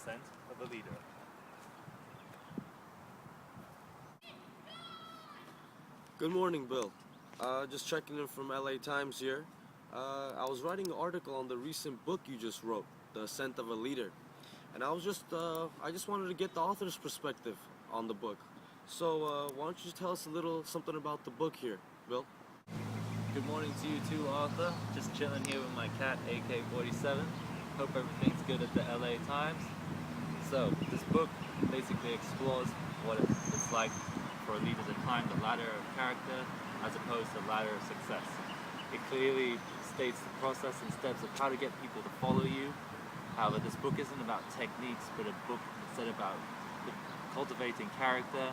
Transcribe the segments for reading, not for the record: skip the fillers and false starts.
Ascent of a Leader. Good morning, Bill. Just checking in from LA Times here. I was writing an article on the recent book you just wrote, The Ascent of a Leader. And I just wanted to get the author's perspective on the book. So, why don't you tell us a little something about the book here, Bill? Good morning to you too, Arthur. Just chilling here with my cat, AK-47. Hope everything's good at the LA Times. So, this book basically explores what it's like for a leader to climb the ladder of character as opposed to the ladder of success. It clearly states the process and steps of how to get people to follow you. However, this book isn't about techniques, but a book instead about cultivating character,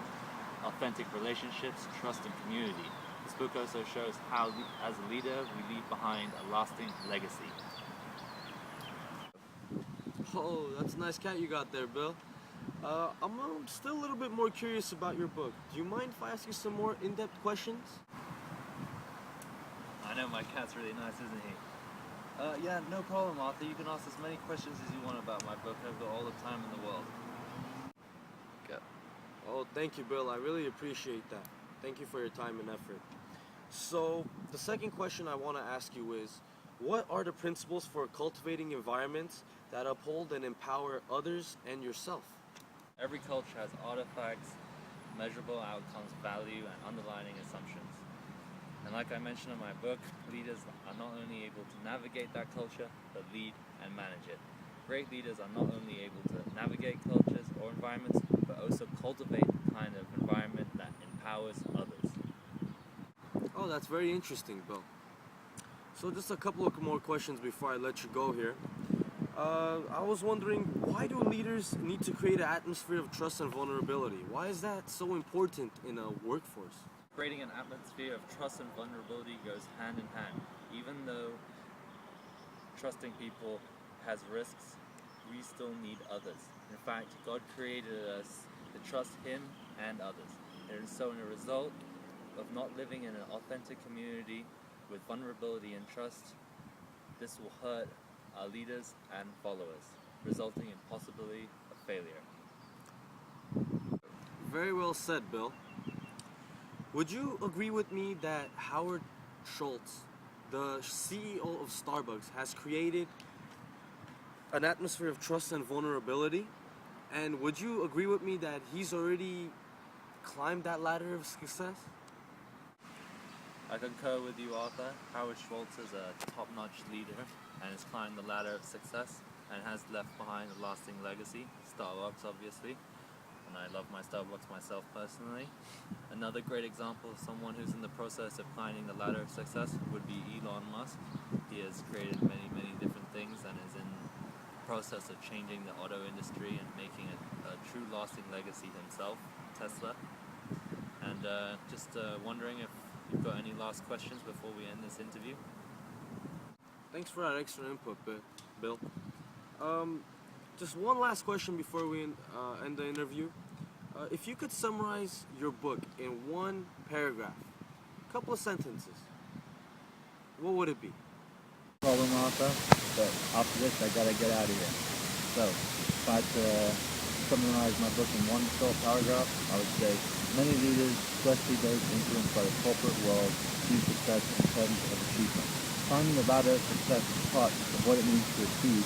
authentic relationships, trust, and community. This book also shows how, as a leader, we leave behind a lasting legacy. Oh, that's a nice cat you got there, Bill. I'm still a little bit more curious about your book. Do you mind if I ask you some more in-depth questions? I know my cat's really nice, isn't he? Yeah, no problem, Arthur. You can ask as many questions as you want about my book. I've got all the time in the world. Okay. Oh, thank you, Bill. I really appreciate that. Thank you for your time and effort. So, the second question I want to ask you is, what are the principles for cultivating environments that uphold and empower others and yourself? Every culture has artifacts, measurable outcomes, value, and underlying assumptions. And like I mentioned in my book, leaders are not only able to navigate that culture, but lead and manage it. Great leaders are not only able to navigate cultures or environments, but also cultivate the kind of environment that empowers others. Oh, that's very interesting, Bill. So just a couple of more questions before I let you go here. I was wondering, why do leaders need to create an atmosphere of trust and vulnerability? Why is that so important in a workforce? Creating an atmosphere of trust and vulnerability goes hand in hand. Even though trusting people has risks, we still need others. In fact, God created us to trust Him and others. And so in a result of not living in an authentic community with vulnerability and trust, this will hurt our leaders and followers, resulting in possibility of failure. Very well said, Bill. Would you agree with me that Howard Schultz, the CEO of Starbucks, has created an atmosphere of trust and vulnerability? And would you agree with me that he's already climbed that ladder of success? I concur with you, Arthur. Howard Schultz is a top-notch leader and has climbed the ladder of success and has left behind a lasting legacy. Starbucks, obviously, and I love my Starbucks myself personally. Another great example of someone who's in the process of climbing the ladder of success would be Elon Musk. He has created many, many different things and is in the process of changing the auto industry and making a true lasting legacy himself, Tesla. And just wondering if you've got any last questions before we end this interview? Thanks for that extra input, Bill. Just one last question before we end the interview. If you could summarize your book in one paragraph, a couple of sentences, what would it be? Problem, Arthur, but after this I gotta get out of here. So, if I had to summarize my book in one short paragraph, I would say many leaders, especially those influenced by the corporate world, view success in terms of achievement. Climbing the ladder of success is part of what it means to achieve.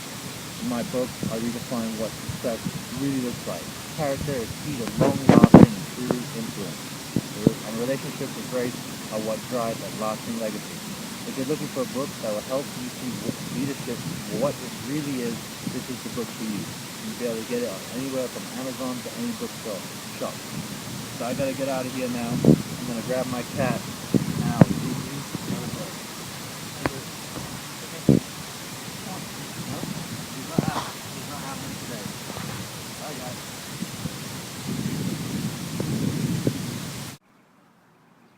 In my book, I redefine what success really looks like. Character is key to long-lasting and true influence. And relationships with grace are what drive that lasting legacy. If you're looking for a book that will help you see leadership, what it really is, this is the book for you. You'll be able to get it anywhere from Amazon to any bookstore shop. So I gotta get out of here now. I'm gonna grab my cat. Now,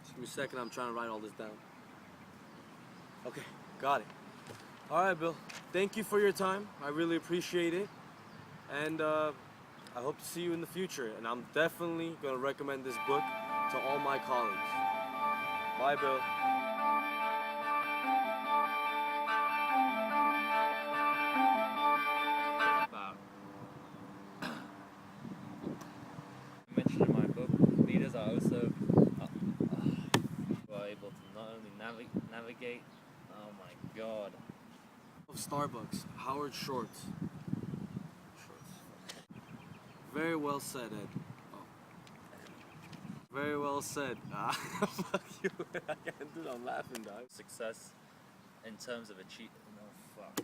Just give me a second, I'm trying to write all this down. Okay, got it. All right, Bill. Thank you for your time. I really appreciate it. And I hope to see you in the future. And I'm definitely going to recommend this book to all my colleagues. Bye, Bill. god. Of Starbucks, Howard Schultz. Very well said, Ed. Oh. Very well said. Ah, fuck you. I can't do that. I'm laughing, dog. Success in terms of achievement. No, fuck.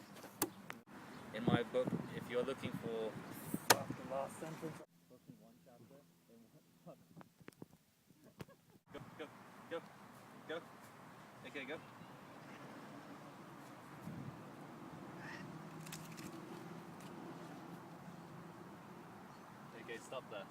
In my book, if you're looking for. Fuck the last sentence. Book in one chapter. In one. Fuck. Go. Okay, go. Okay, stop there.